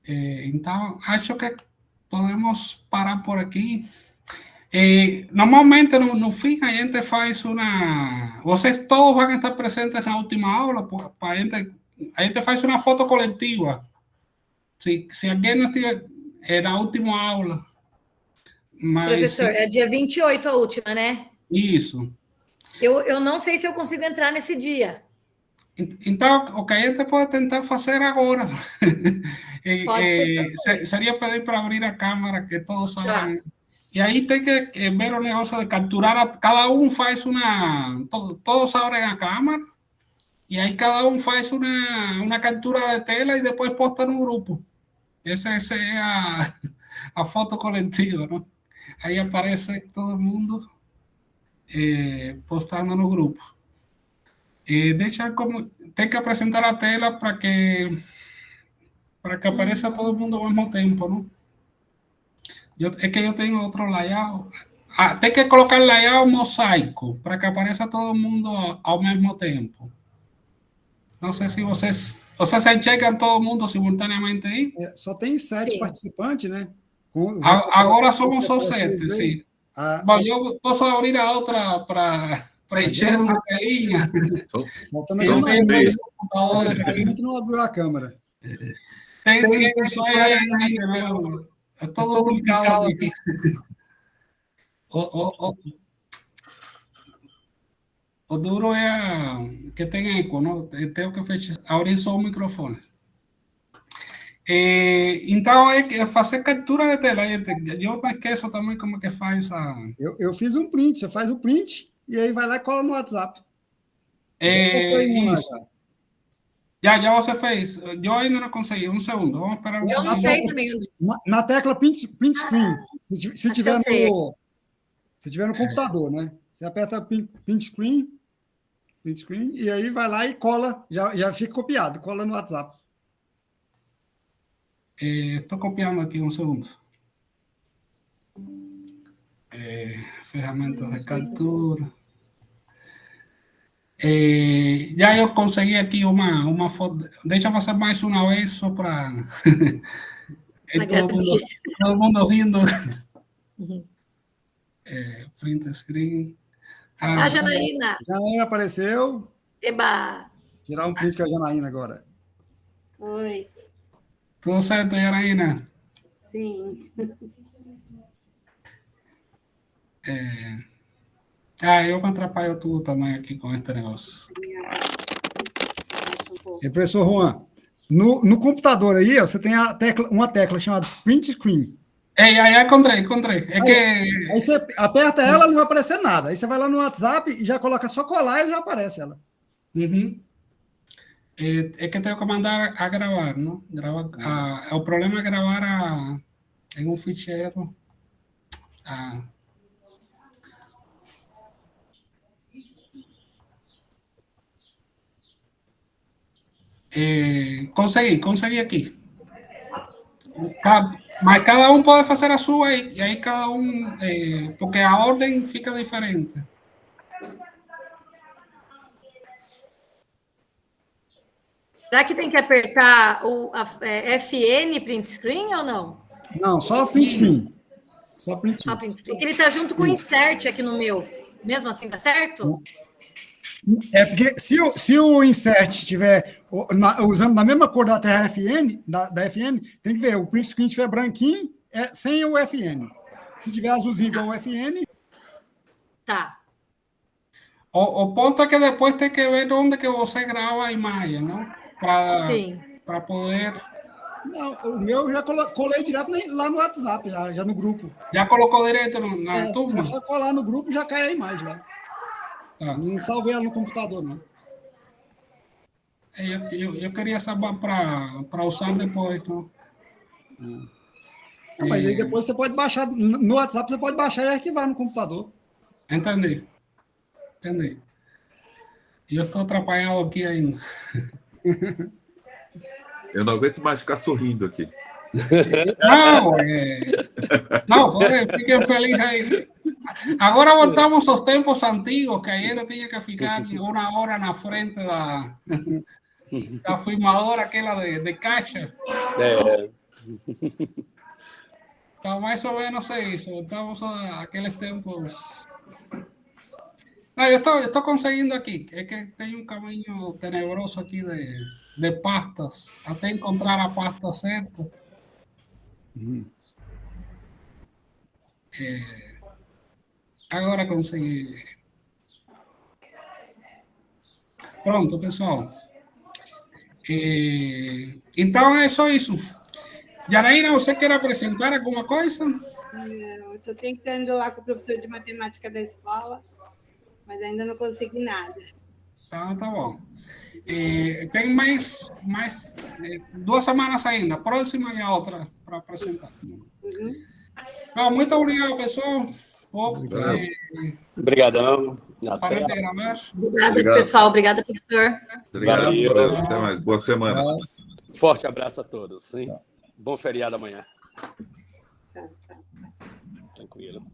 A: Então, acho que podemos parar por aqui. Normalmente, no fim, a gente faz uma... Vocês todos vão estar presentes na última aula, a gente faz uma foto coletiva. Se alguém não estiver na última aula... Mas,
B: professor, é dia 28 a última, né?
A: Isso.
B: Eu não sei se eu consigo entrar nesse dia.
A: Então, o que a gente pode tentar fazer agora seria pedir para abrir a câmera, que todos sabem. E aí tem que ver o negócio de capturar. Cada um faz uma... Todos abrem a câmera e aí cada um faz uma captura de tela e depois posta no grupo. Essa é a foto coletiva, não? Aí aparece todo mundo postando no grupo. Tem que apresentar a tela para que apareça todo mundo ao mesmo tempo, não? É que eu tenho outro layout. Tem que colocar layout mosaico para que apareça todo mundo ao mesmo tempo. Não sei se vocês enxergam todo mundo simultaneamente aí.
E: Só tem 7 participantes, né?
A: Agora somos só 7, sim. Bom, eu posso abrir a outra para encher uma telinha.
E: Faltando
A: Eu tenho dois computadores
E: a
A: aqui.
E: gente não abriu a câmera.
A: Tem pessoas aí ainda, né? É todo complicado aqui. O duro é que tem eco, não? Eu tenho que fechar, abrir só o microfone. Então, é fazer captura de tela. Eu me esqueço também como que faz a...
E: Eu fiz um print, você faz o print e aí vai lá e cola no WhatsApp.
A: Isso. Já você fez. Eu ainda não consegui. Um segundo. Vamos esperar um
B: Eu não sei também.
E: Na tecla print screen. Se tiver no computador, né? Você aperta print screen, e aí vai lá e cola, já fica copiado, cola no WhatsApp.
A: Estou copiando aqui um segundo. Ferramentas de captura. Já eu consegui aqui uma foto. Deixa eu fazer mais uma vez só para todo mundo rindo. Print screen.
B: A Janaína.
E: Janaína apareceu.
B: Eba!
E: Tirar um print com a Janaína agora.
F: Oi.
A: Tudo certo, Janaína?
F: Sim.
E: É.
A: Eu me atrapalho tudo também aqui com esse negócio.
E: E, professor Juan, no computador aí, ó, você tem uma tecla chamada print screen.
A: Aí encontrei.
E: Aí você aperta ela, não vai aparecer nada. Aí você vai lá no WhatsApp e já coloca só colar e já aparece ela.
A: Uhum. É que tenho que mandar a gravar, não? O problema é gravar em um ficheiro. Consegui aqui. Mas cada um pode fazer a sua e aí cada um, porque a ordem fica diferente.
B: Será que tem que apertar FN print screen ou não?
E: Não, só print screen.
B: Só print screen. Porque ele está junto com o insert aqui no meu. Mesmo assim, tá certo?
E: É porque se o insert estiver usando na mesma cor da TRFN, da FN, tem que ver, o print screen estiver branquinho, sem o FN. Se tiver azulzinho igual o FN...
B: Tá.
A: O ponto é que depois tem que ver onde que você grava a imagem, não? Para poder...
E: Não, o meu já colei direto lá no WhatsApp, já no grupo.
A: Já colocou direto na turma?
E: Se só colar no grupo, já cai a imagem lá. Tá. Não salvei ela no computador, não.
A: Eu queria saber para usar depois, não?
E: Mas aí depois você pode baixar, no WhatsApp você pode baixar e arquivar no computador.
A: Entendi. E eu estou atrapalhado aqui ainda.
D: Eu não aguento mais ficar sorrindo aqui.
A: Não, fiquem felizes aí. Agora voltamos aos tempos antigos, que ainda tinha que ficar uma hora na frente da filmadora, aquela de caixa. Então, mais ou menos é isso. Voltamos àqueles tempos. Não, eu estou conseguindo aqui. É que tem um caminho tenebroso aqui de pastas, até encontrar a pasta certa. Agora consegui. Pronto, pessoal. Então é só isso. Janaína, você quer apresentar alguma coisa?
F: Não, estou tentando lá com o professor de matemática da escola, mas ainda não consegui nada.
A: Tá bom. Tem mais 2 semanas ainda, a próxima e a outra para apresentar. Então, muito obrigado, pessoal.
C: Obrigadão.
B: Obrigada, pessoal. Obrigada, professor.
D: Obrigado. Até mais. Boa semana.
C: Forte abraço a todos. Hein? Bom feriado amanhã.
F: Tchau.
C: Tranquilo.